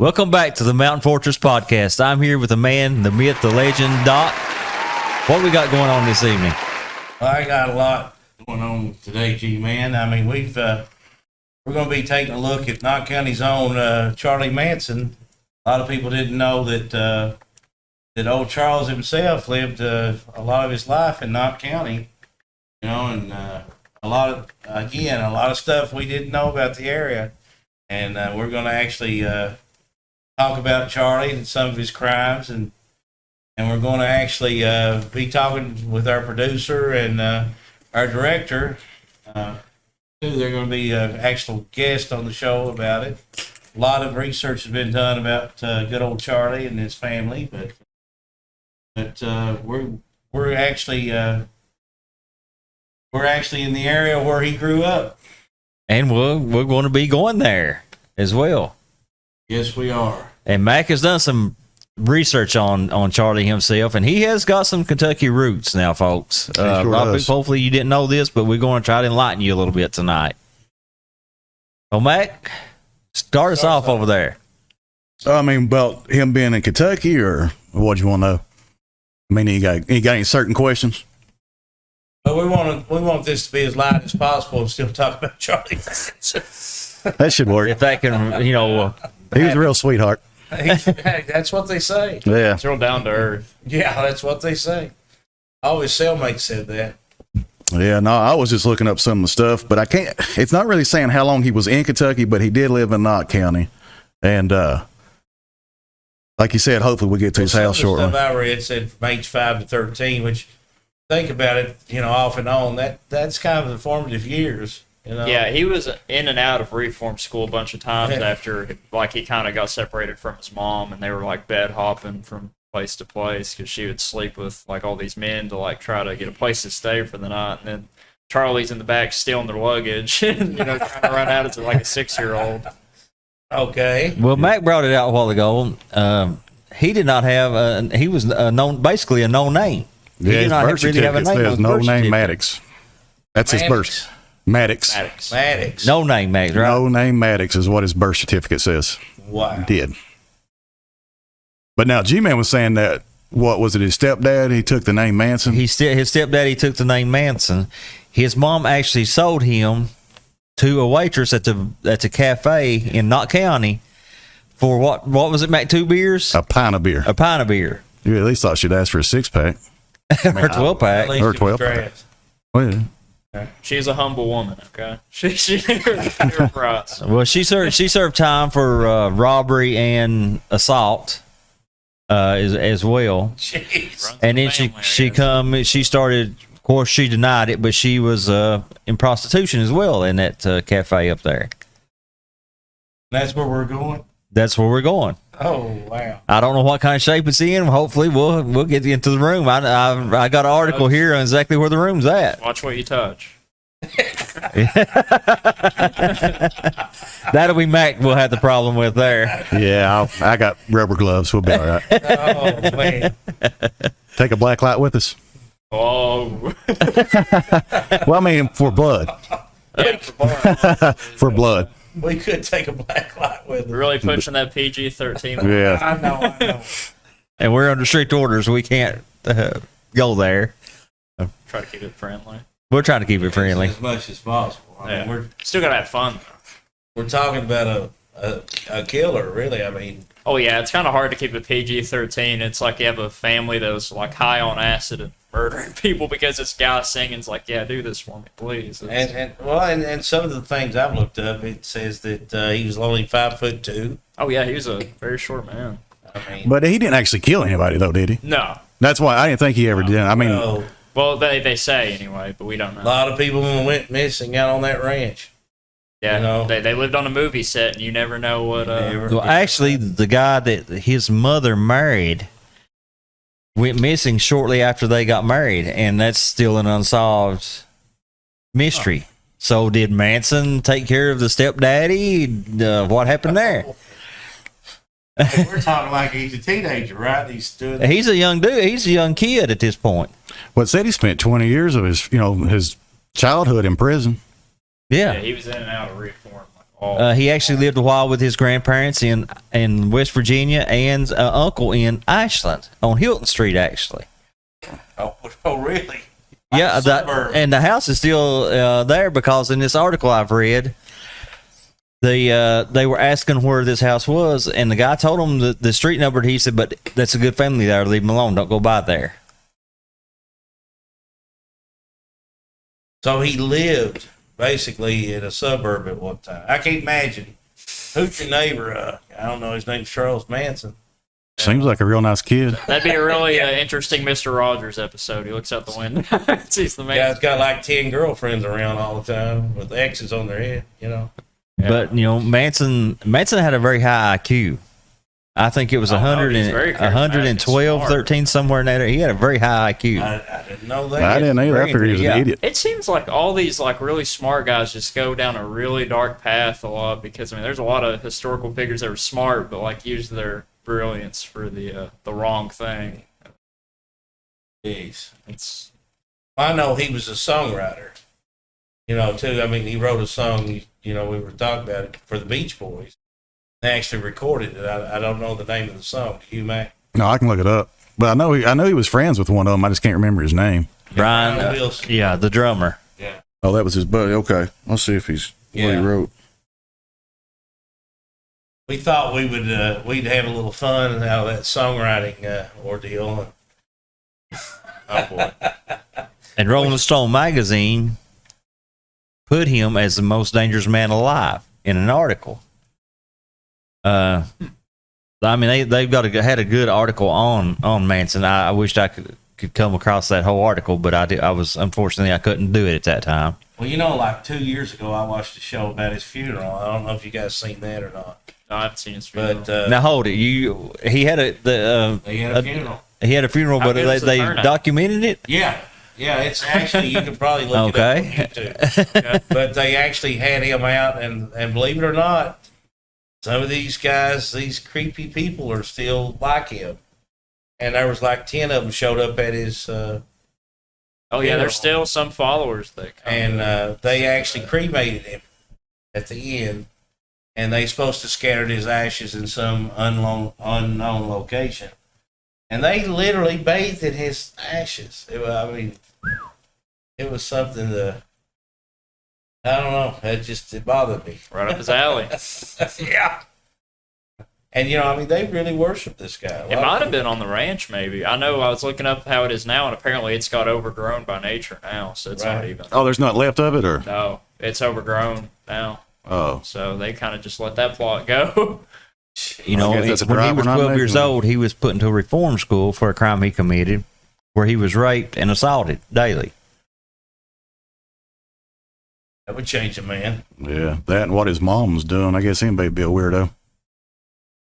Welcome back to the Mountain Fortress Podcast. I'm here with the man, the myth, the legend, Doc. What we got going on this evening? Well, I got a lot going on today, Gman. I mean, we're going to be taking a look at Knott County's own Charlie Manson. A lot of people didn't know that old Charles himself lived a lot of his life in Knott County. You know, and a lot of stuff we didn't know about the area. And we're going to actually talk about Charlie and some of his crimes, and we're going to actually be talking with our producer and our director. They're going to be an actual guest on the show about it. A lot of research has been done about good old Charlie and his family, but we're actually in the area where he grew up, and we're going to be going there as well. Yes, we are. And Mac has done some research on Charlie himself, and he has got some Kentucky roots now, folks. Hopefully you didn't know this, but we're going to try to enlighten you a little bit tonight. Well, Mac, start us off over there. I mean, about him being in Kentucky, or what do you want to know? I mean, you got any certain questions? But we want this to be as light as possible and still talk about Charlie. That should work. If that can, he was a real sweetheart. That's what they say. Yeah. It's real down to earth. Yeah, that's what they say. All his cellmates said that. Yeah, no, I was just looking up some of the stuff, but I can't. It's not really saying how long he was in Kentucky, but he did live in Knott County, and like you said, hopefully we'll get to his house shortly. Stuff I read said from age 5 to 13, which, think about it, off and on, that's kind of the formative years. Yeah, he was in and out of reform school a bunch of times after, like, he kind of got separated from his mom, and they were, like, bed hopping from place to place because she would sleep with, like, all these men to, like, try to get a place to stay for the night. And then Charlie's in the back stealing their luggage and, trying to run out as, like, a 6-year-old. Okay. Well, Mac brought it out a while ago. He did not have he was basically a known name. He Yeah, did not his birth really have a certificate name. says no name Maddox. That's his birth. Maddox. Maddox. No name Maddox, right? No name Maddox is what his birth certificate says. Wow. Did. But now G-Man was saying that, what was it, his stepdad? He took the name Manson? His stepdaddy took the name Manson. His mom actually sold him to a waitress at the cafe in Knott County for what was it, Mac? 2 beers? A pint of beer. A pint of beer. You at least thought she'd ask for a 6-pack. Or 12-pack. At least Or it was 12. dressed. Well, yeah. She's a humble woman, okay? She knew her price. Well, she served time for robbery and assault as well. Jeez. And then she started, of course she denied it, but she was in prostitution as well in that cafe up there. That's where we're going? That's where we're going. Oh, wow. I don't know what kind of shape it's in. Hopefully we'll get into the room. I got an article here on exactly where the room's at. Watch what you touch. That'll be Mac we'll have the problem with there. Yeah, I got rubber gloves. We'll be all right. Oh, man. Take a black light with us. Oh. Well, I mean, for blood. Yeah, For blood. We could take a black light with us. really pushing that PG-13. Yeah. I know. And we're under strict orders. We can't go there. Try to keep it friendly. We're trying to keep it friendly. As much as possible. I mean, we're Still gotta have fun, though. talking about a killer, really. I mean, Oh, yeah, it's kind of hard to keep it PG-13. It's like you have a family that was, like, high on acid and murdering people because this guy singing's like, yeah, do this for me, please. and some of the things I've looked up, it says that he was only 5'2". Oh, yeah, he was a very short man. I mean, But he didn't actually kill anybody, though, did he? No. That's why I didn't think he ever did. I mean, no, Well, they say anyway, but we don't know. a lot of people went missing out on that ranch. Yeah, they lived on a movie set, and you never know what. Well, actually, the guy that his mother married went missing shortly after they got married, and that's still an unsolved mystery. So, did Manson take care of the stepdaddy? What happened there? We're talking like he's a teenager, right? He's a young dude. He's a young kid at this point. Well, it said he spent 20 years of his childhood in prison. Yeah. he was in and out of reform like all. He actually lived a while with his grandparents in West Virginia and uncle in Ashland on Hilton Street, actually. Oh, really? Yeah, Like a suburb. and the house is still there because in this article I've read, they were asking where this house was, and the guy told them the street number. He said, "But that's a good family there. Leave them alone. Don't go by there." So he lived basically in a suburb at one time. I can't imagine. Who's your neighbor? I don't know. His name's Charles Manson. Seems like a real nice kid. That'd be a really interesting Mr. Rogers episode. He looks out the window, sees the man. Guy's got like 10 girlfriends around all the time with X's on their head, you know. Yeah. But Manson had a very high IQ. I think it was Oh, no, 100 he's and, very charismatic 112, and smart. 13, somewhere in there. He had a very high IQ. I didn't know that. I didn't either. I figured he was Yeah. an idiot. It seems like all these like really smart guys just go down a really dark path a lot because I mean there's a lot of historical figures that were smart but like use their brilliance for the wrong thing. Jeez. It's I know he was a songwriter, you know, too. I mean, he wrote a song, you know, we were talking about it for the Beach Boys. They actually recorded it. I don't know the name of the song. Do you, Mac? No, I can look it up. But I know he was friends with one of them. I just can't remember his name. Brian, Brian Wilson. yeah, the drummer. Yeah. Oh, that was his buddy. Okay, I'll see if he's what he Yeah. wrote. We thought we'd have a little fun out of that songwriting ordeal. Oh, boy. And Rolling Stone magazine put him as the most dangerous man alive in an article. I mean, they've had a good article on Manson. I wished I could come across that whole article, but unfortunately I couldn't do it at that time. Well, you know, like 2 years ago, I watched a show about his funeral. I don't know if you guys seen that or not. no, I haven't seen his funeral. But Now hold it, he had he had a funeral. he had a funeral, How but good was the they turnout? documented it. Yeah. It's actually, you can probably look Okay. it up on YouTube. But they actually had him out, and believe it or not, some of these guys, these creepy people, are still like him. And there was like 10 of them showed up at his, oh yeah, there's still some followers that come. and they actually cremated him at the end. And they supposed to scatter his ashes in some unknown location. And they literally bathed in his ashes. It was something that, I don't know, it bothered me. right up his alley. Yeah. And, you know, I mean, they really worship this guy. It might have been on the ranch, maybe. I know I was looking up how it is now, and apparently it's got overgrown by nature now, so it's not Right. even. Oh, there's not left of it, or No, it's overgrown now. oh, So they kind of just let that plot go. You know, I guess that's a when he drive was we're not 12 years making. old, he was put into a reform school for a crime he committed, where he was raped and assaulted daily. That would change a man. yeah, that and what his mom was doing. I guess anybody'd be a weirdo.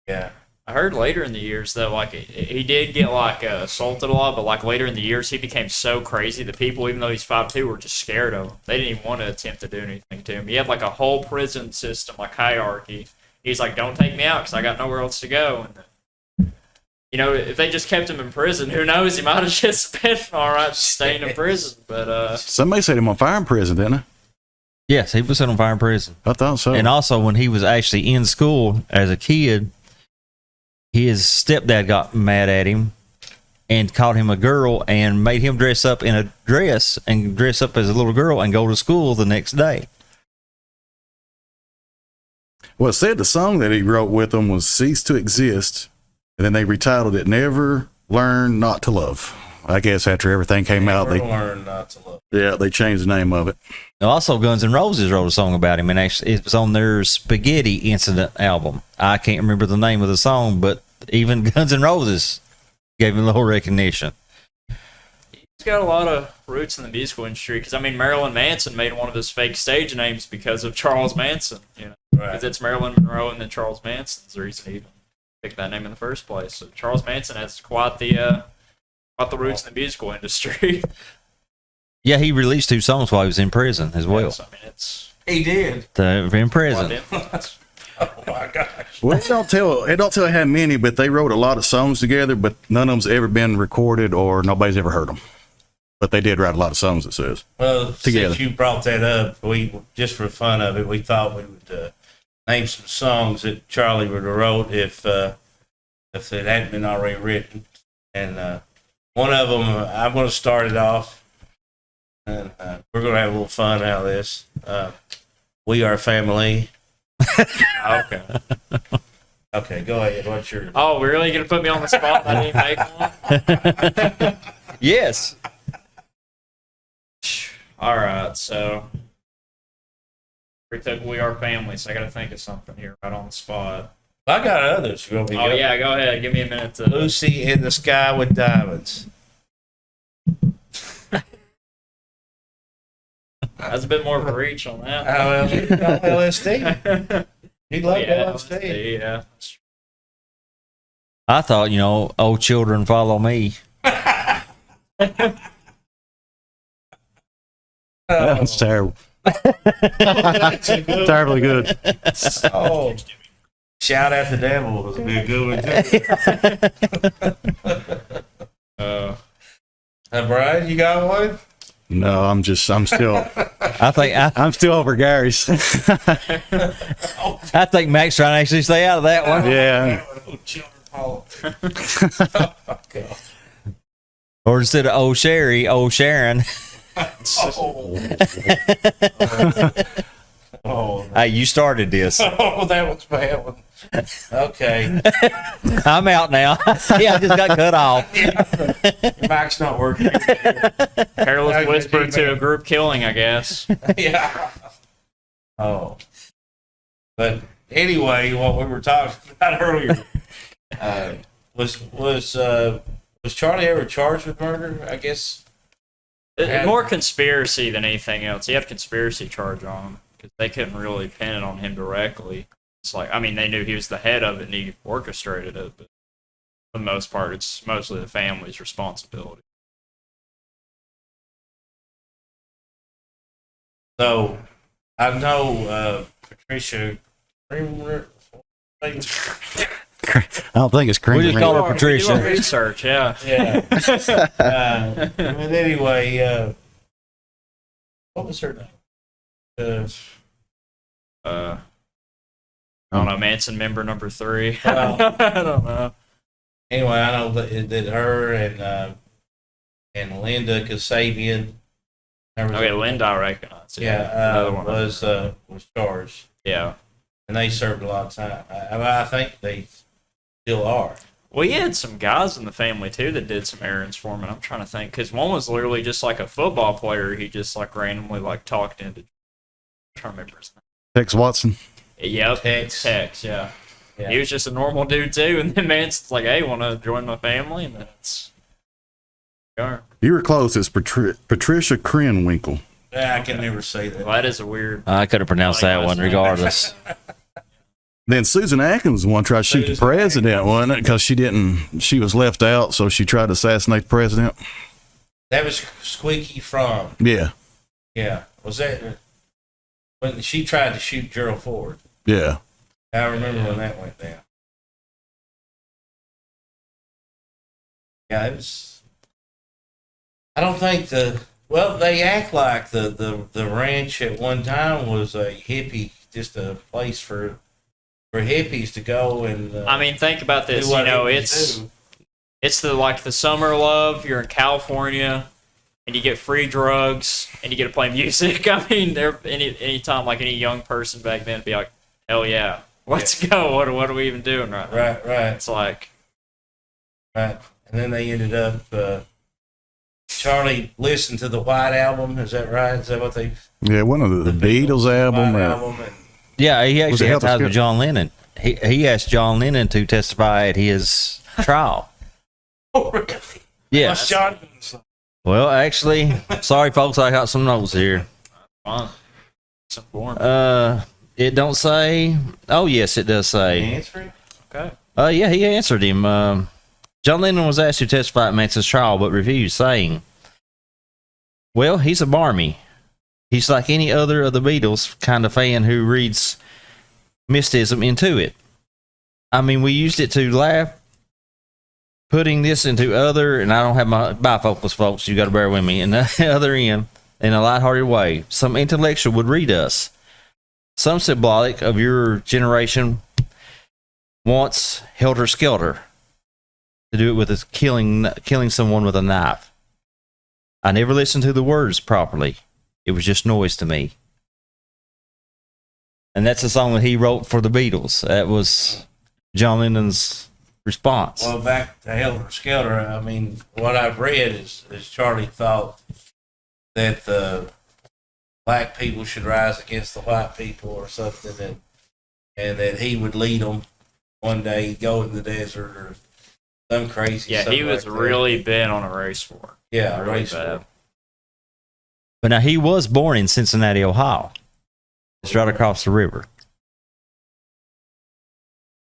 Yeah. I heard later in the years that like he did get like assaulted a lot, but like later in the years he became so crazy that people, even though he's 5'2", were just scared of him. They didn't even want to attempt to do anything to him. He had like a whole prison system, like hierarchy. He's like, "Don't take me out because I got nowhere else to go." And you know, if they just kept him in prison, who knows? He might have just been all right staying in prison. But Somebody set him on fire in prison, didn't they? Yes, he was set on fire in prison. I thought so. And also, when he was actually in school as a kid, his stepdad got mad at him and called him a girl and made him dress up in a dress and dress up as a little girl and go to school the next day. Well, it said the song that he wrote with them was "Cease to Exist," and then they retitled it "Never Learn Not to Love." I guess after everything came out, Never they learn not to love. they changed the name of it. Now, also, Guns N' Roses wrote a song about him, and actually, it was on their Spaghetti Incident album. I can't remember the name of the song, but even Guns N' Roses gave him a little recognition. he's got a lot of roots in the musical industry. Because I mean, Marilyn Manson made one of his fake stage names because of Charles Manson. You know, Right. because it's Marilyn Monroe and then Charles Manson's the reason he even picked that name in the first place. So Charles Manson has quite the roots in the musical industry. Yeah, he released 2 songs while he was in prison as well. So, I mean, it's He did. In quite prison. influence. Oh, my gosh. Well, it don't tell how many, but they wrote a lot of songs together, but none of them's ever been recorded or nobody's ever heard them. But they did write a lot of songs, it says. Well, Together. since you brought that up, we just for fun of it, we thought we would name some songs that Charlie would have wrote if it hadn't been already written. And one of them, I'm going to start it off, and we're going to have a little fun out of this. We Are Family. Okay. Okay, go ahead. What's your? Oh, we're really gonna put me on the spot? I didn't make one. Yes. All right, so we took We Are Family, so I got to think of something here right on the spot. I got others. You want me to Oh go? yeah, go ahead. Give me a minute to. Lucy in the Sky with Diamonds. That's a bit more of a reach on that. LSD. He loved Yeah, LSD. yeah. I thought, oh, children follow me. That's terrible. Terribly good. Oh, shout out the devil was a big good one too. Brian, you got one? No, I'm still I think I'm still over Gary's. I think Mac's trying to actually stay out of that one. Yeah. Okay. Or instead of old Sherry, old Sharon. Oh, Hey, you started this. oh, that was a bad one. Okay, I'm out now. Yeah, I just got cut off. your mic's not working. Careless whisper to a group killing, I guess. Yeah. Oh. But anyway, what we were talking about earlier was Charlie ever charged with murder? I guess. More conspiracy than anything else. He had a conspiracy charge on him because they couldn't really pin it on him directly. It's like, I mean, they knew he was the head of it and he orchestrated it, but for the most part, it's mostly the family's responsibility. So I know Patricia. I don't think it's cream. We just call her Patricia. We do our research, yeah. Yeah. But anyway, what was her name? I don't know, Manson member number 3. Well, I don't know. Anyway, I know that her and Linda Kasabian. Okay, Linda, I recognize. Yeah, Another one. was charged, Yeah. and they served a lot of time. I think they still are. We had some guys in the family too that did some errands for him, and I'm trying to think because one was literally just like a football player. He just like randomly like talked into. I'm trying to remember his name. Tex Watson. Yep, Tex. Yeah. He was just a normal dude too, and then Manson's like, "Hey, want to join my family?" And then it's. Sure. You were close. It's Patricia Krenwinkel. Yeah, I can never say that. Well, that is a weird. I could have pronounced that one regardless. Then Susan Atkins one tried to shoot the president, wasn't it? Because she was left out, so she tried to assassinate the president. That was Squeaky Fromm. Yeah. Yeah, was that when she tried to shoot Gerald Ford? Yeah. I remember when that went down. Yeah, it was. I don't think they act like the ranch at one time was a hippie, just a place for hippies to go and. I mean, think about this. do what It's do. it's the summer love. You're in California, and you get free drugs, and you get to play music. I mean, any time like any young person back then would be like, hell yeah, let's go. What are we even doing right now? Right. It's like. Right. And then they ended up. Charlie listened to the White Album. Is that right? Is that what they? Yeah, one of the Beatles album. White Album. And, Yeah, he Was it actually had Helter ties with Skelter? John Lennon. He asked John Lennon to testify at his trial. oh, really? Yes. John. Well, actually, sorry folks, I got some notes here. Fun. It's informed. It don't say. Oh, yes, it does say. Answer? Okay. Yeah, he answered him. John Lennon was asked to testify at Manson's trial, but refused, saying, "Well, he's a barmy. He's like any other of the Beatles kind of fan who reads mysticism into it. I mean, we used it to laugh, putting this into other, and I don't have my bifocals, folks, you got to bear with me, and the other end, in a lighthearted way. Some intellectual would read us. some symbolic of your generation once helter skelter to do it with a killing someone with a knife. I never listened to the words properly. It was just noise to me. And that's a song that he wrote for the Beatles. That was John Lennon's response. Well, back to Helter Skelter, I mean, what I've read is Charlie thought that the black people should rise against the white people or something, and that he would lead them one day, go in the desert or some crazy Yeah, stuff he was like that. really bent on a race war. Yeah, really race bad. war. But now he was born in Cincinnati, Ohio. It's right across the river.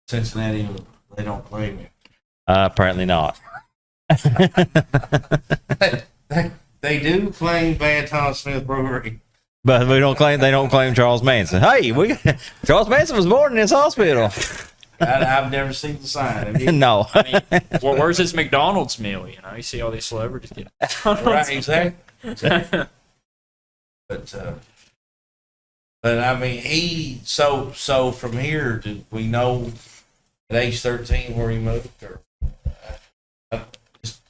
Cincinnati, they don't claim it. Apparently not. They do claim Bad Tom Smith Brewery. But they don't claim Charles Manson. Hey, Charles Manson was born in this hospital. I've never seen the sign. Have you? No. I mean, well, where's his McDonald's meal? You know, you see all these celebrities get Right, exactly. But I mean, so from here, do we know at age 13 where he moved, or just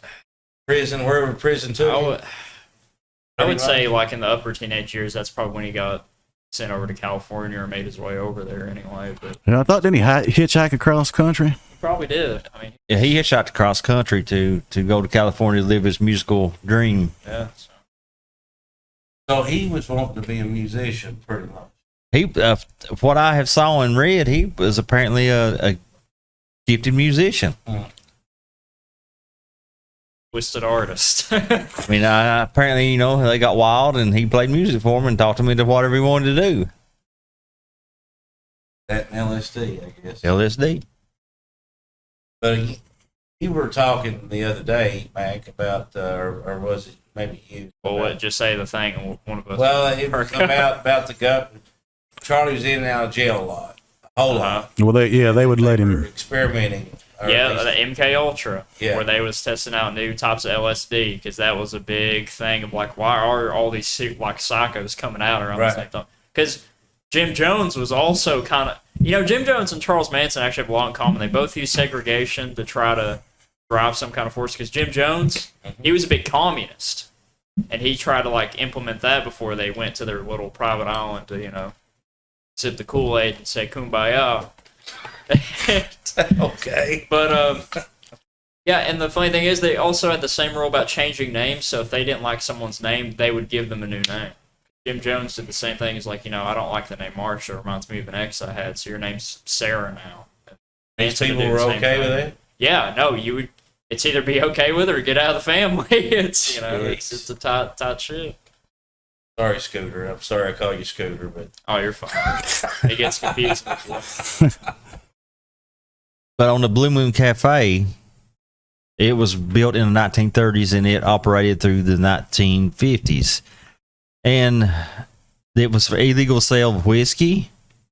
prison, wherever prison took him? I would say, like, in the upper teenage years, that's probably when he got sent over to California or made his way over there anyway. But Yeah, I thought, didn't he hitchhike across country? he probably did. I mean, Yeah, he hitchhiked across country to go to California to live his musical dream. yeah. So he was wanting to be a musician, pretty much. He, what I have saw and read, he was apparently a gifted musician. Twisted artist. I mean, apparently, they got wild and he played music for him and talked him into whatever he wanted to do. That and LSD, I guess. LSD. But you were talking the other day, Mac, about, or was it maybe you? Well, what, just say the thing and one of us. Well, it was about the gut. Charlie was in and out of jail a lot, a whole lot. Well, they would let him. Experimenting. or at Yeah, least- the MK Ultra, Yeah. where they was testing out new types of LSD, because that was a big thing of like, why are all these like psychos coming out around Right. the same time? Because Jim Jones was also kind of, Jim Jones and Charles Manson actually have a lot in common. They both use segregation to try to drive some kind of force. Because Jim Jones, he was a big communist, and he tried to like implement that before they went to their little private island to sip the Kool-Aid and say kumbaya. Okay. But yeah, and the funny thing is, they also had the same rule about changing names. So if they didn't like someone's name, they would give them a new name. Jim Jones did the same thing. He's like, I don't like the name Marsha. It reminds me of an ex I had. So your name's Sarah now. These Manson would people do were the same okay with thing. that? Yeah, no, you would. It's either be okay with it or get out of the family. It's it's a tight shit. Sorry, Scooter. I'm sorry I call you Scooter, but Oh, you're fine. It gets confusing. But on the Blue Moon Cafe, it was built in the 1930s and it operated through the 1950s. And it was for illegal sale of whiskey,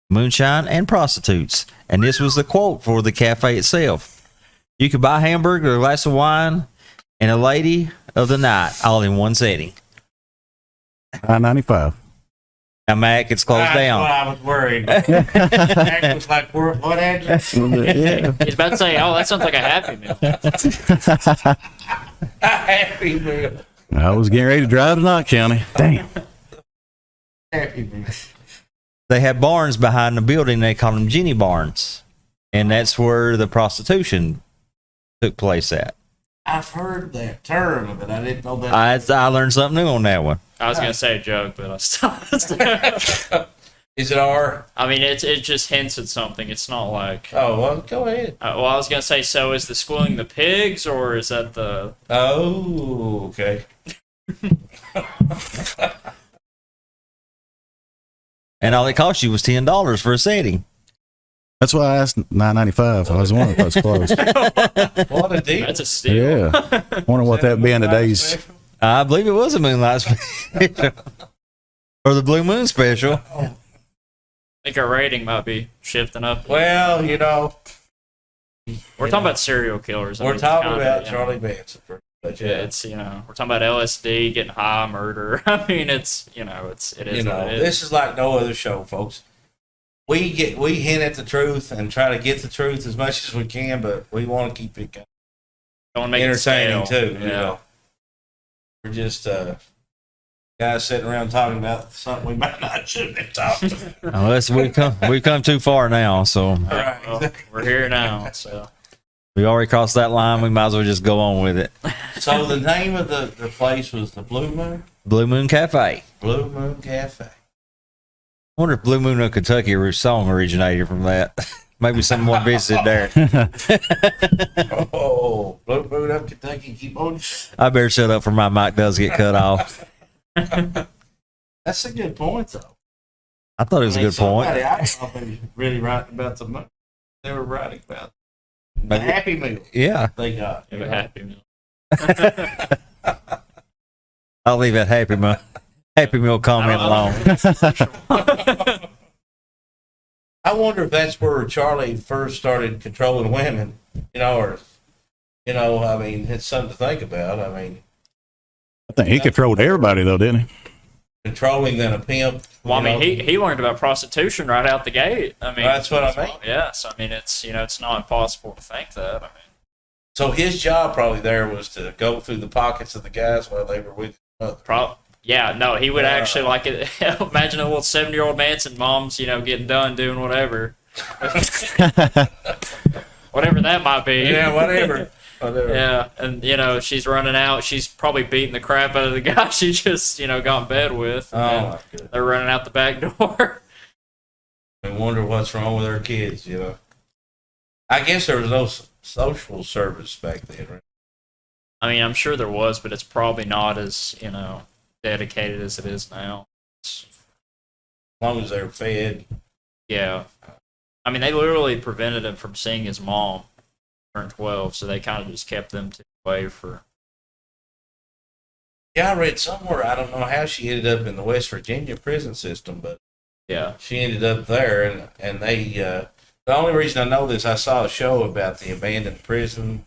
moonshine, and prostitutes. And this was the quote for the cafe itself. You could buy a hamburger, a glass of wine, and a lady of the night all in one setting. I-95. Now, Mac, it's closed that's down. what I was worried about. Mac was like, what address? Yeah. He's about to say, "Oh, that sounds like a Happy Meal." Happy Meal. I was getting ready to drive to Knott County. Damn. Happy Meal. They had barns behind the building. They called them Jenny barns. And that's where the prostitution took place at. I've heard that term, but I didn't know that. I learned something new on that one. I was gonna say a joke, but I stopped. Is it R? I mean, it just hints at something. It's not like. Oh, well, go ahead. Well, I was gonna say, so is the schooling the pigs, or is that the? Oh, okay. And all it cost you was $10 for a setting. That's why I asked $9.95. I was wondering if that's close. What a deal. That's a steal. Yeah. Wonder what that'd be in today's. Special? I believe it was a Moonlight special. Or the Blue Moon special. I think our rating might be shifting up. Well, We're talking about serial killers. I we're mean, talking kinda, about Charlie Manson. But Yeah, it's we're talking about LSD, getting high, murder. I mean, it is what it is. this is like no other show, folks. we hint at the truth and try to get the truth as much as we can, but we want to keep it kind Don't of make it entertaining stale. too. You know, we're just guys sitting around talking about something we might not should have been talking about. Unless we come too far now, so Right. Well, we're here now, so we already crossed that line. We might as well just go on with it. So the name of the place was the Blue Moon Cafe. Blue Moon Cafe. I wonder if Blue Moon of Kentucky song originated from that. Maybe someone visited there. Oh, Blue Moon of Kentucky, keep on. I better shut up for my mic does get cut off. That's a good point, though. I thought it was a good point. I thought they were really writing about the money. They were writing about the Happy Meal Yeah. they got. have a happy meal. I'll leave that Happy Meal comment alone. I wonder if that's where Charlie first started controlling women, or, I mean, it's something to think about. I mean, I think he controlled everybody though, didn't he? controlling than a pimp. Well, I mean, he learned about prostitution right out the gate. I mean, That's what I mean. Yes, I mean it's not impossible to think that. I mean, So his job probably there was to go through the pockets of the guys while they were with each other. Yeah, no, he would actually imagine a little 70-year-old Manson mom's, getting done doing whatever. Whatever that might be. Yeah, whatever. Yeah, and she's running out. She's probably beating the crap out of the guy she just got in bed with. Oh, And my goodness. they're running out the back door. I wonder what's wrong with their kids, I guess there was no social service back then, right? I mean, I'm sure there was, but it's probably not as dedicated as it is now. As long as they're fed. Yeah, I mean, they literally prevented him from seeing his mom turn 12, so they kind of just kept them away for. Yeah, I read somewhere, I don't know how she ended up in the West Virginia prison system, but Yeah, she ended up there, and they, the only reason I know this, I saw a show about the abandoned prison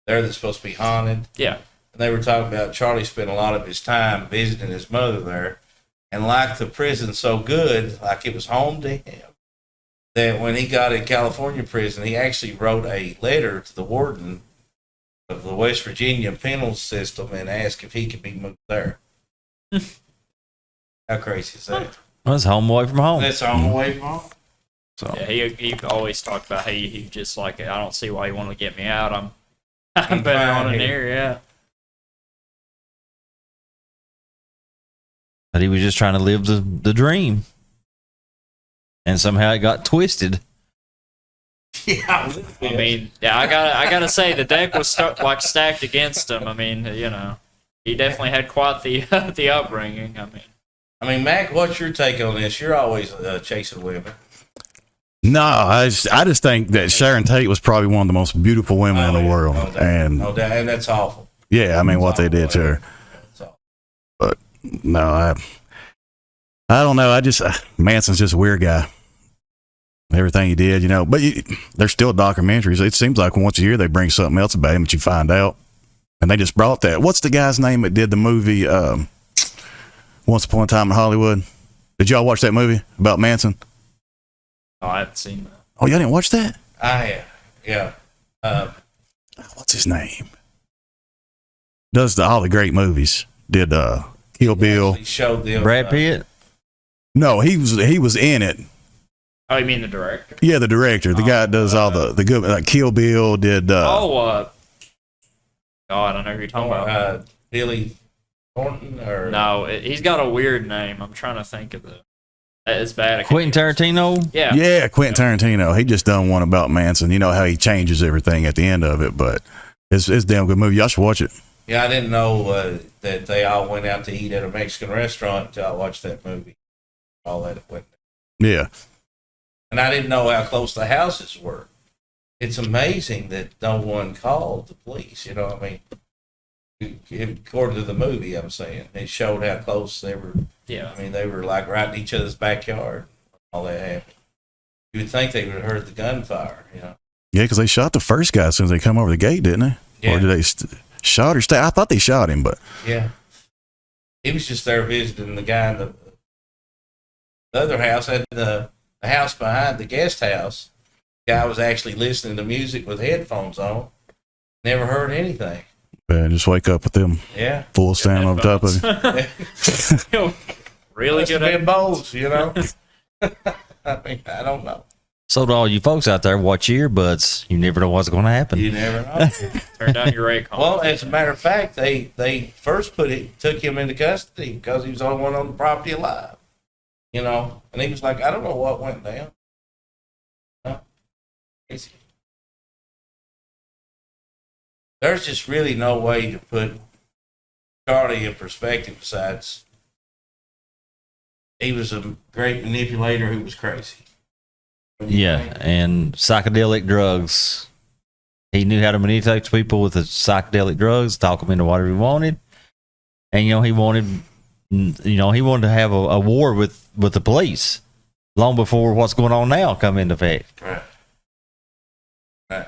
there that's supposed to be haunted, yeah, and they were talking about Charlie spent a lot of his time visiting his mother there, and liked the prison so good, like it was home to him, that when he got in California prison, he actually wrote a letter to the warden of the West Virginia penal system and asked if he could be moved there. How crazy is that? Well, it's home away from home. That's on the way from home. So yeah. He always talked about how he just like, I don't see why he wanted to get me out. I'm better fine on in here. here. Yeah. but he was just trying to live the dream. And somehow it got twisted. Yeah, I mean, yeah, I gotta say the deck was stacked against him. I mean, he definitely had quite the the upbringing. I mean, Mac, what's your take on this? You're always chasing women. No, I just think that Sharon Tate was probably one of the most beautiful women in the world, No doubt. and No doubt, and that's awful. yeah, I mean what they did to her. That's awful. No, I don't know. Manson's just a weird guy. Everything he did, but there's still documentaries. It seems like once a year they bring something else about him that you find out, and they just brought that. What's the guy's name that did the movie Once Upon a Time in Hollywood? Did y'all watch that movie about Manson? Oh, I haven't seen that. Oh, y'all didn't watch that? I have, yeah. What's his name? Does all the great movies. Did Kill Bill? He showed them, Brad Pitt? No, he was in it. Oh, you mean the director? Yeah, the director, the guy that does all the good, like Kill Bill. Did God, I don't know who you're talking about. Billy Thornton or No, he's got a weird name. I'm trying to think of it's bad. I can't Quentin Tarantino? Yeah. yeah, Quentin Tarantino. He just done one about Manson. You know how he changes everything at the end of it, but it's a damn good movie. Y'all should watch it. Yeah, I didn't know that they all went out to eat at a Mexican restaurant until I watched that movie. All that went. Yeah. And I didn't know how close the houses were. It's amazing that no one called the police. I mean, according to the movie, I'm saying it showed how close they were. Yeah. I mean, they were like right in each other's backyard. All that happened. You would think they would have heard the gunfire. Yeah, because they shot the first guy as soon as they come over the gate, didn't they? Yeah. Or did they shot or stay? I thought they shot him, but Yeah. He was just there visiting the guy in the other house, and the house behind the guest house, guy was actually listening to music with headphones on. Never heard anything. And just wake up with them Yeah. full sound on top of you. Really Must good. have been Bose, you know. I mean, I don't know. So to all you folks out there, watch your earbuds. You never know what's going to happen. You never know. Turn down your Raycon. Well, as a matter of fact, they first took him into custody because he was the only one on the property alive. You know, and he was like, I don't know what went down. Huh? Crazy. There's just really no way to put Charlie in perspective besides he was a great manipulator who was crazy. Yeah, and psychedelic drugs. He knew how to manipulate people with the psychedelic drugs, talk them into whatever he wanted. And he wanted to have a war with the police long before what's going on now come into effect. Right. Right.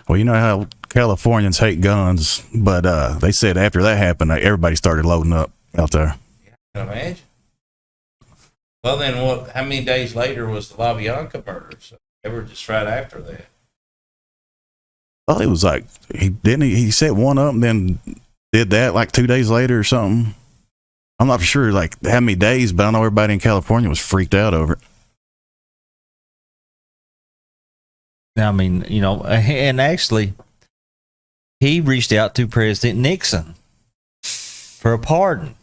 Well, you know how Californians hate guns, but they said after that happened, everybody started loading up out there. Can you imagine? Well, then how many days later was the La Bianca murder? So they were just right after that. Well, it was like he set one up and then did that like 2 days later or something. I'm not for sure like how many days, but I know everybody in California was freaked out over it. I mean, and actually, he reached out to President Nixon for a pardon.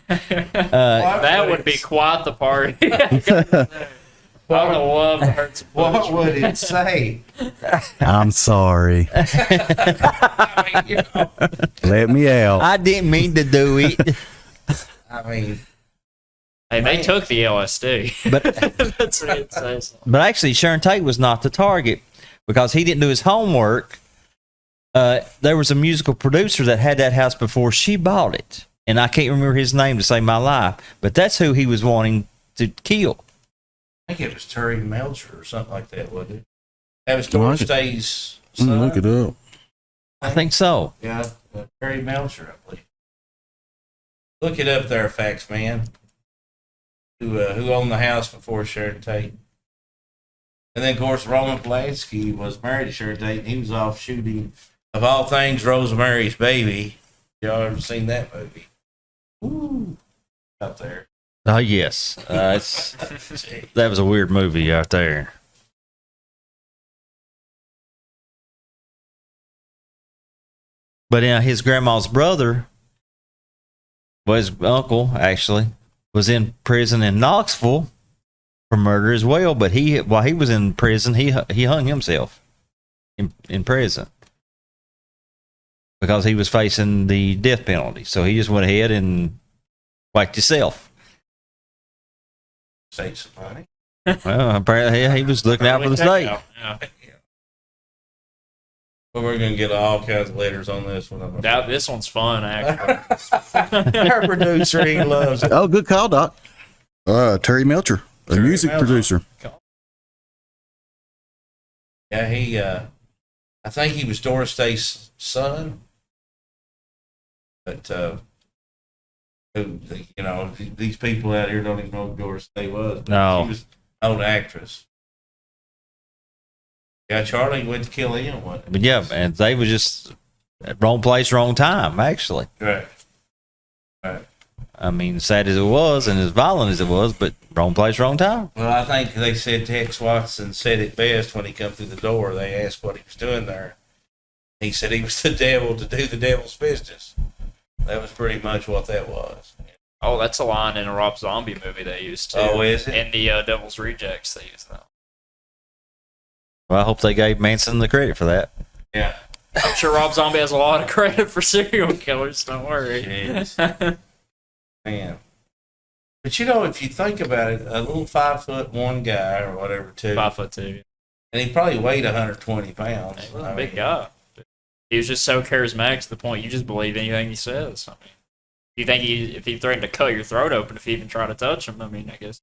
That would be quite the party. I would love to hurt some What would it say? I'm sorry. I mean, Let me out. I didn't mean to do it. I mean, Hey, they took the LSD. But That's what it says. But actually, Sharon Tate was not the target because he didn't do his homework. There was a musical producer that had that house before she bought it. And I can't remember his name to save my life. But that's who he was wanting to kill. I think it was Terry Melcher or something like that, wasn't it? That was Doris Day's son. Look it up. I think so. Yeah, Terry Melcher, I believe. Look it up there, Fax Man. Who owned the house before Sharon Tate. And then, of course, Roman Polanski was married to Sharon Tate, and he was off shooting, of all things, Rosemary's Baby. Y'all ever seen that movie? Ooh, out there. Oh, yes. That was a weird movie out there. But his grandma's brother, well, his uncle, actually, was in prison in Knoxville for murder as well. But while he was in prison, he hung himself in prison because he was facing the death penalty. So he just went ahead and whacked himself. Save some money. Well, apparently he was looking out for the state. Yeah. But we're going to get all kinds of letters on this one. Now, this one's fun, actually. Our producer, he loves it. Oh, good call, Doc. Terry Melcher, a Terry music Melcher. producer. Yeah, I think he was Doris Day's son. But, these people out here don't even know who Doris Day was. But No. She was an old actress. Yeah, Charlie went to kill him. But yeah, and they were just wrong place, wrong time, actually. Right. I mean, sad as it was and as violent as it was, but wrong place, wrong time. Well, I think they said Tex Watson said it best when he come through the door. They asked what he was doing there. He said he was the devil to do the devil's business. That was pretty much what that was. Oh, that's a line in a Rob Zombie movie they used too. Oh, is it? In the Devil's Rejects, they used that. Well, I hope they gave Manson the credit for that. Yeah. I'm sure Rob Zombie has a lot of credit for serial killers. Don't worry. Jeez. Man. But if you think about it, a little 5'1" guy or whatever, too. 5'2". And he probably weighed 120 pounds. He was a big guy. He was just so charismatic to the point you just believe anything he says. I mean, you think if he threatened to cut your throat open if he even tried to touch him, I mean, I guess.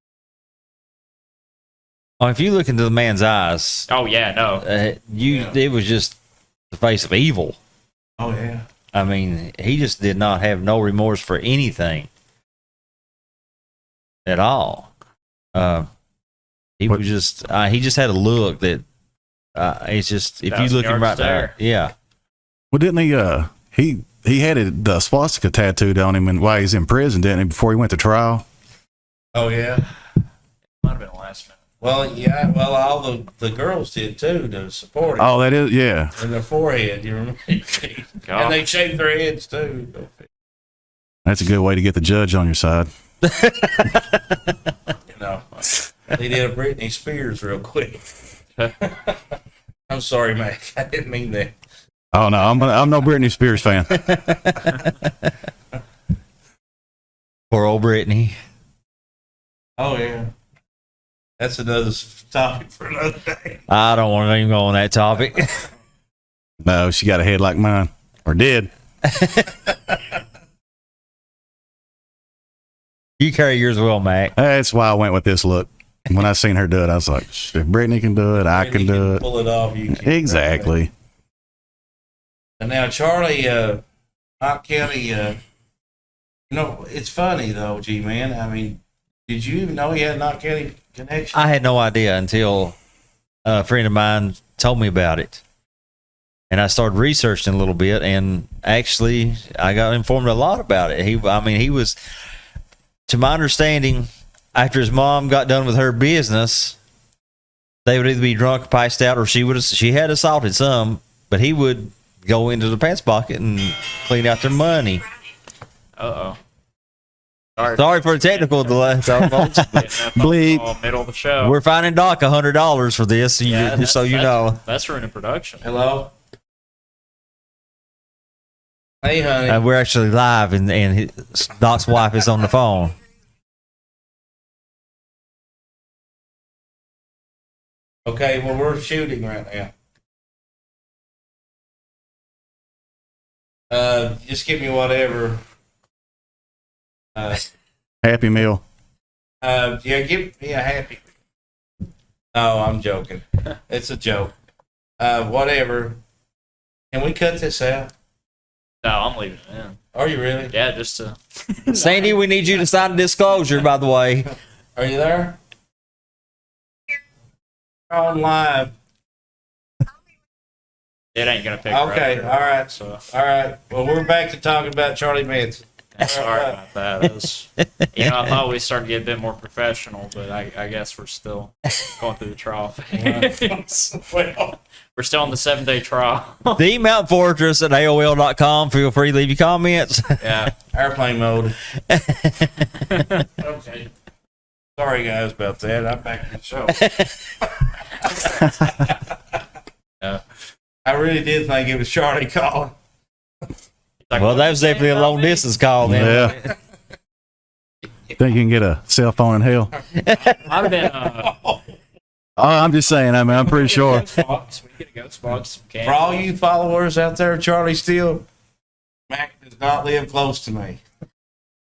Oh, if you look into the man's eyes, Oh, yeah, no. it was just the face of evil. Oh, yeah. I mean, he just did not have no remorse for anything. at all. He was just he just had a look that it's just if you look him right there, yeah. Well, didn't he had the swastika tattooed on him and while he's in prison, didn't he? Before he went to trial. Oh yeah. Might have been last minute. Well, yeah. Well, all the girls did too to support him. Oh, that is, yeah. In their forehead, you remember? And they shaved their heads too. That's a good way to get the judge on your side. You know, they did a Britney Spears real quick. I'm sorry, Mac. I didn't mean that. Oh no, I'm no Britney Spears fan. Poor old Brittany. Oh yeah, that's another topic for another day. I don't want to even go on that topic. No, she got a head like mine, or did. You carry yours well, Mac. That's why I went with this look. When I seen her do it, I was like, if Brittany can do it, I can do it. Pull it off. You can. Exactly. And now Charlie, Knott County, you know, it's funny though, G-Man. I mean, did you even know he had Knott County connection? I had no idea until a friend of mine told me about it. And I started researching a little bit, and actually I got informed a lot about it. He was, to my understanding, after his mom got done with her business, they would either be drunk, passed out, or she had assaulted some, but he would go into the pants pocket and clean out their money. Uh-oh. Sorry for the technical delay. Bleep. Middle of the show. We're finding Doc $100 for this, just so you know. That's ruining production. Hello? Hey, honey. We're actually live, and Doc's wife is on the phone. Okay, well, we're shooting right now. Just give me whatever. Happy Meal. Yeah, give me a happy. No, I'm joking. It's a joke. Whatever. Can we cut this out? No, I'm leaving it in. Are you really? Yeah, just to. Sandy, we need you to sign a disclosure, by the way. Are you there? You're on live. It ain't gonna pick. Okay, her all right. So All right. Well, we're back to talking about Charlie Manson. sorry about that. It was, I thought we started to get a bit more professional, but I guess we're still going through the trial phase. Well, We're still on the 7-day trial. The Mountain Fortress at AOL.com. Feel free to leave your comments. Yeah. airplane mode. Okay. Sorry, guys, about that. I'm back to the show. Yeah. I really did think it was Charlie calling. Well, that was definitely a long distance call then. Yeah. Think you can get a cell phone in hell? Might have been. Oh, I'm just saying. I mean, I'm pretty sure. We get a ghost box. Some candy. For all you followers out there, Charlie Steele, Mac does not live close to me.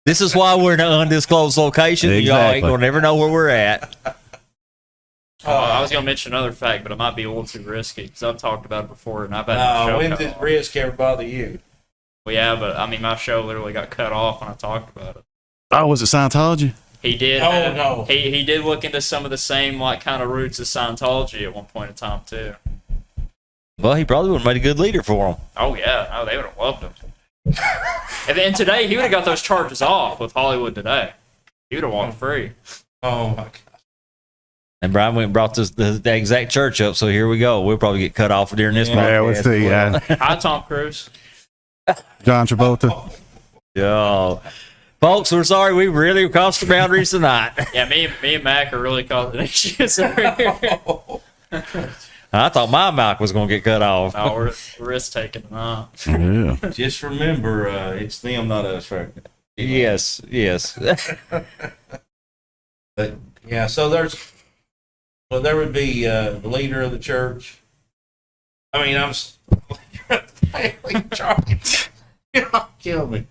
This is why we're in an undisclosed location. Y'all ain't Exactly. going to never know where we're at. I was gonna mention another fact, but it might be a little too risky because I've talked about it before, and I've had my No, show when cut did off. risk ever bother you? Well, yeah, but I mean, my show literally got cut off when I talked about it. Oh, was it Scientology? He did. Oh, no. He did look into some of the same like kind of roots of Scientology at one point in time too. Well, he probably would have made a good leader for him. Oh yeah, no, they would have loved him. And then today he would have got those charges off with Hollywood Today. He would have walked free. Oh, my God. And Brian went and brought the exact church up, so here we go. We'll probably get cut off during this Yeah, let's see. Hi, Tom Cruise. John Travolta. Yeah. Folks, we're sorry. We really crossed the boundaries tonight. Yeah, me and Mac are really causing issues over here. I thought my mic was going to get cut off. No, we're risk taking now. Yeah. Just remember, it's them, not us, right? Yes. But, yeah, so there would be the leader of the church. I mean, Charlie. Kill me.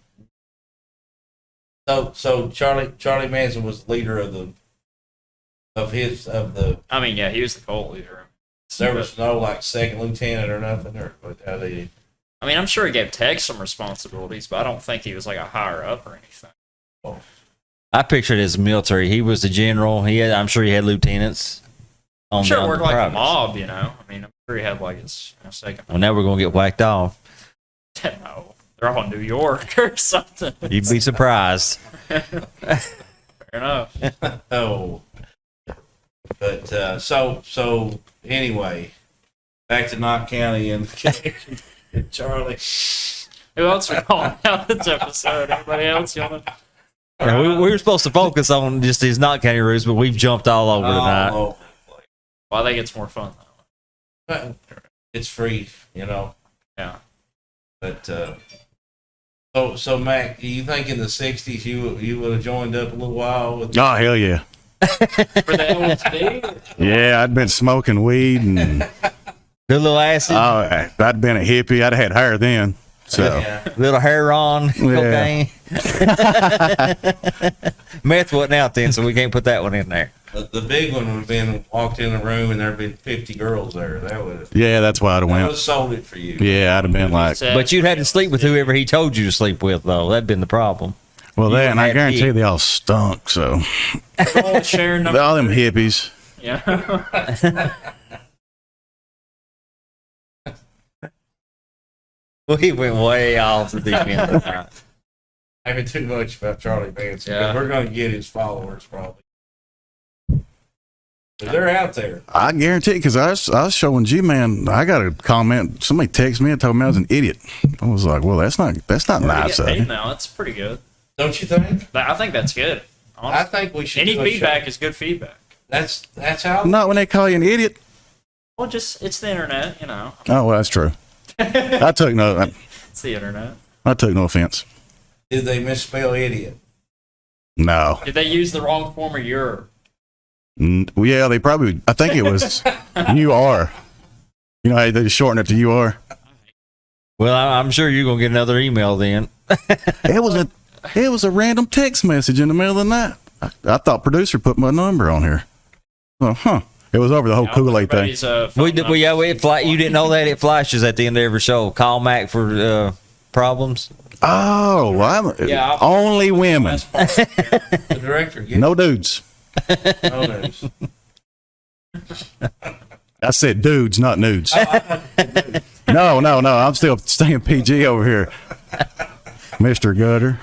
So Charlie Manson was the leader of the. I mean, yeah, he was the cult leader. There was no like second lieutenant or nothing, or how they. I mean, I'm sure he gave Tex some responsibilities, but I don't think he was like a higher up or anything. I pictured it as military. He was the general. I'm sure he had lieutenants. I'm sure it down worked the like a privates. mob, you know. I mean, I'm sure he had like his second. Well, now we're gonna get whacked off. No, they're all in New York or something. You'd be surprised. Fair enough. Oh, but so anyway, back to Knott County and Charlie. Who else are calling out this episode? Anybody else? You want to? Yeah, we were supposed to focus on just these Knott County routes, but we've jumped all over tonight. All over the place. Well, I think it's more fun though. But it's free, you know. Yeah. But so Mac, do you think in the '60s you would have joined up a little while with? Oh hell yeah, For the LSD? yeah. I'd been smoking weed and The little acid, I'd been a hippie. I'd had hair then, so Yeah. little heroin, cocaine. Meth wasn't out then, so we can't put that one in there. The big one would have been walked in the room and there'd been 50 girls there. That would yeah. That's why I'd have that would went. have sold it for you. Yeah, I'd have been like, But you'd had to sleep with whoever he told you to sleep with, though. That'd been the problem. well, You that, and I had guarantee heat. they all stunk. So all sharing number. all them hippies. Yeah. We went way off the deep end tonight. Maybe too much about Charlie Manson. Yeah. But we're going to get his followers probably. 'Cause they're out there. I guarantee, because I was showing Gman. I got a comment. Somebody texted me and told me I was an idiot. I was like, well, that's not We nice get of paid you. now. That's pretty good. Don't you think? I think that's good. I Honestly. think we should Any do a feedback show. is good feedback. That's how. Not when they call you an idiot. Well, just it's the internet, you know. Oh, well, that's true. I took no It's the internet. offense. Did they misspell idiot? No. Did they use the wrong form of your? Well, yeah, they probably. I think it was you are. You know, how they shorten it to you are. Well, I'm sure you're going to get another email then. It was a random text message in the middle of the night. I thought producer put my number on here. Well, It was over the whole Kool-Aid thing. You didn't know that? It flashes at the end of every show. Call Mac for problems. Oh, well, Yeah, only women. The director. Get No dudes. no news. I said dudes, not nudes. No. I'm still staying PG over here, Mr. Gutter.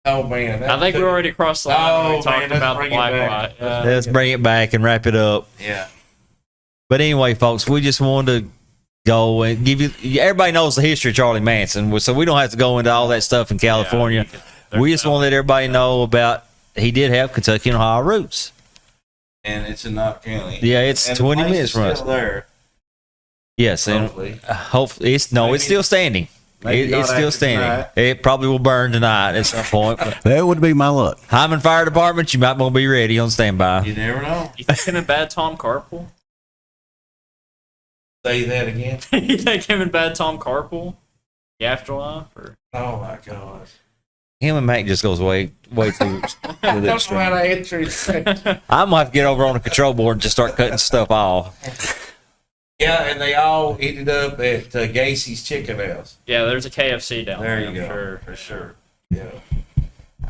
Oh man. I think we already crossed the line when we Oh, talked man, let's about the bring it black back. light. Let's bring it back and wrap it up. Yeah. But anyway, folks, we just wanted to go and give you. Everybody knows the history of Charlie Manson, so we don't have to go into all that stuff in California. We just want to let everybody know about he did have Kentucky and Ohio roots. And it's in Knott County. Yeah, it's And the 20 place minutes is from us. still there. Yes, and Hopefully. hopefully it's Maybe- still standing. maybe not It's still after standing. tonight. It probably will burn tonight at some point. But That would be my luck. Hyman Fire Department, you might want to be ready on standby. You never know. You think him and Bad Tom carpool? Say that again. You think him and Bad Tom carpool? The afterlife? Or? Oh my gosh. Him and Mac just goes way too to the That's extreme. what I answered. I'm gonna have to get over on the control board and just start cutting stuff off. Yeah, and they all ended up at Gacy's Chicken House. Yeah, there's a KFC down there. There you I'm go. Sure. For sure. Yeah.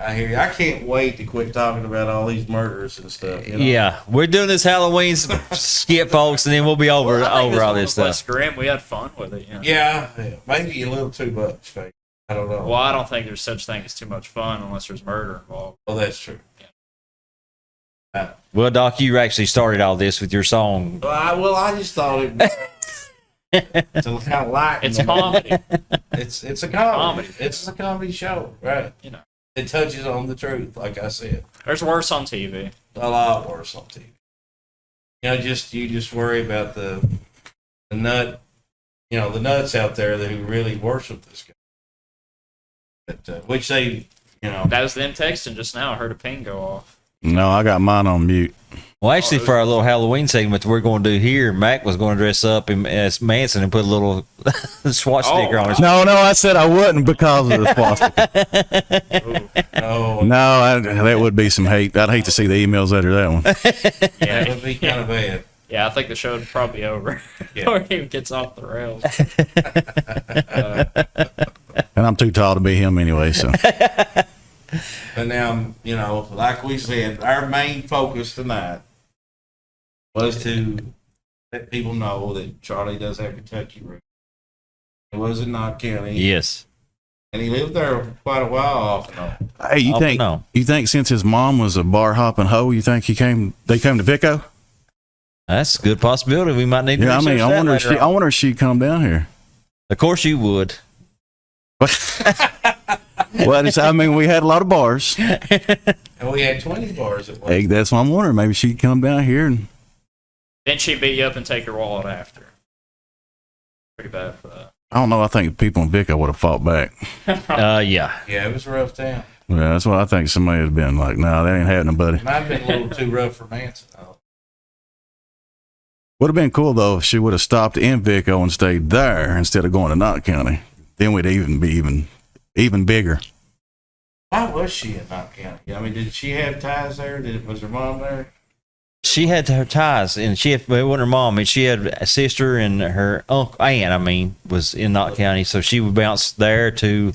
I hear you. I can't wait to quit talking about all these murders and stuff. You know? Yeah, we're doing this Halloween skit, folks, and then we'll be over I think over all this this one was stuff. less grim. We had fun with it. You know? Yeah. Maybe a little too much, maybe. I don't know. Well, I don't think there's such thing as too much fun unless there's murder involved. Well, that's true. Well, Doc, you actually started all this with your song. I just thought it to kind of lighten. It's the- comedy. It's a comedy. Comedy. It's a comedy show, right? You know, It touches on the truth, like I said. there's worse on TV. A lot worse on TV. You know, you just worry about the nut, the nuts out there who really worship this guy. But which they, That was them texting just now. I heard a ping go off. No, I got mine on mute. Well, actually, for our little Halloween segment we're going to do here, Mac was going to dress up as Manson and put a little swastika on his. No, I said I wouldn't because of the swastika. no, No, that would be some hate. I'd hate to see the emails after that one. that Yeah, would be kind of bad. yeah. I think the show would probably be over Yeah. before it even gets off the rails. And I'm too tall to be him anyway, so. But now, you know, like we said, our main focus tonight was to let people know that Charlie does have Kentucky roots. He was in Knott County. Yes. And he lived there quite a while off and on. Hey, you Off think and on. you think since his mom was a bar hopping hoe, you think they came to Vico? That's a good possibility. We might need to Yeah, I research mean, that I later on. wonder if she'd come down here. Of course you would. Well, I mean, we had a lot of bars. And we had 20 bars at once. Hey, that's what I'm wondering. Maybe she'd come down here and Then she'd beat you up and take your wallet after. Pretty bad for that. I don't know. I think people in Vico would have fought back. Yeah. Yeah, it was a rough town. Yeah, that's what I think. Somebody has been like, "No, that ain't happening, buddy." It might have been a little too rough for Manson, though. Would have been cool though if she would have stopped in Vico and stayed there instead of going to Knott County. Then we'd be even bigger. Why was she in Knott County? I mean, did she have ties there? Was her mom there? She had her ties, and it wasn't her mom. And she had a sister, and her aunt, was in Knott County. So she would bounce there to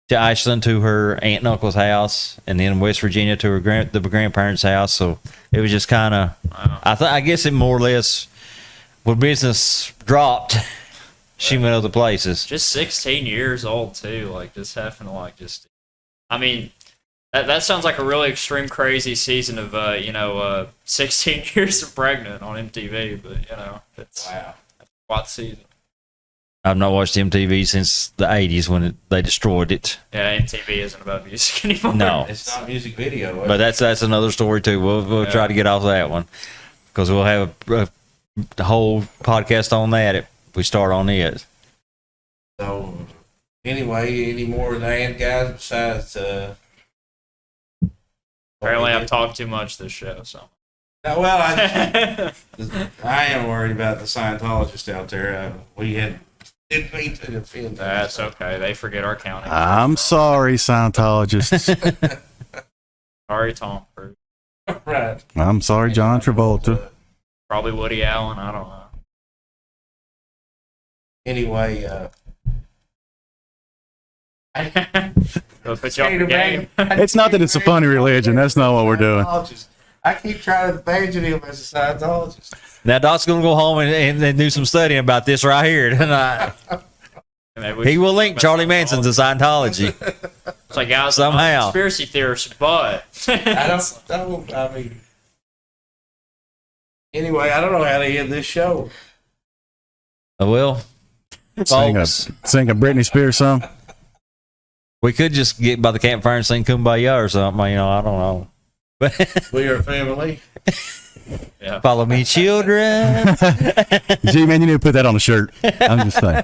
Ashland to her aunt and uncle's house, and then West Virginia to the grandparents' house. So it was just kind of, I guess it more or less, when business dropped, she went other places. Just 16 years old too. Like just having to I mean, that sounds like a really extreme, crazy season of 16 years of pregnant on MTV. But it's Wow. what season? I've not watched MTV since the 80s when they destroyed it. Yeah, MTV isn't about music anymore. No. It's not music video. is But it? that's another story too. We'll try to get off that one because we'll have a whole podcast on that if we start on it. So, anyway, any more of that, guys, besides... Apparently, I've talked too much this show. So. No, well, I am worried about the Scientologists out there. Didn't mean to offend them. That's okay. They forget our counting. I'm sorry, Scientologists. Sorry, Tom Cruise. Right. I'm sorry, John Travolta. Probably Woody Allen. I don't know. Anyway, They'll put you off the game. It's not that it's a funny religion. That's not what we're doing. I keep trying to imagine him as a Scientologist. Now Doc's gonna go home and do some studying about this right here tonight. Maybe we He should will talk link about Charlie Manson to Scientology. It's like, guys, I'm Somehow. a conspiracy theorist, but I mean, anyway, I don't know how to end this show. Well, Sing folks, a Britney Spears song. we could just get by the campfire and sing Kumbaya or something. I don't know. We are family. yeah. Follow me, children. Gee, man, you need to put that on a shirt. I'm just saying.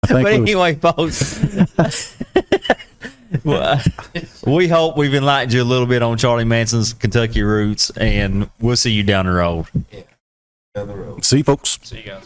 But anyway, folks, well, we hope we've enlightened you a little bit on Charlie Manson's Kentucky roots, and we'll see you down the road. Down the road. See you, folks. See you guys.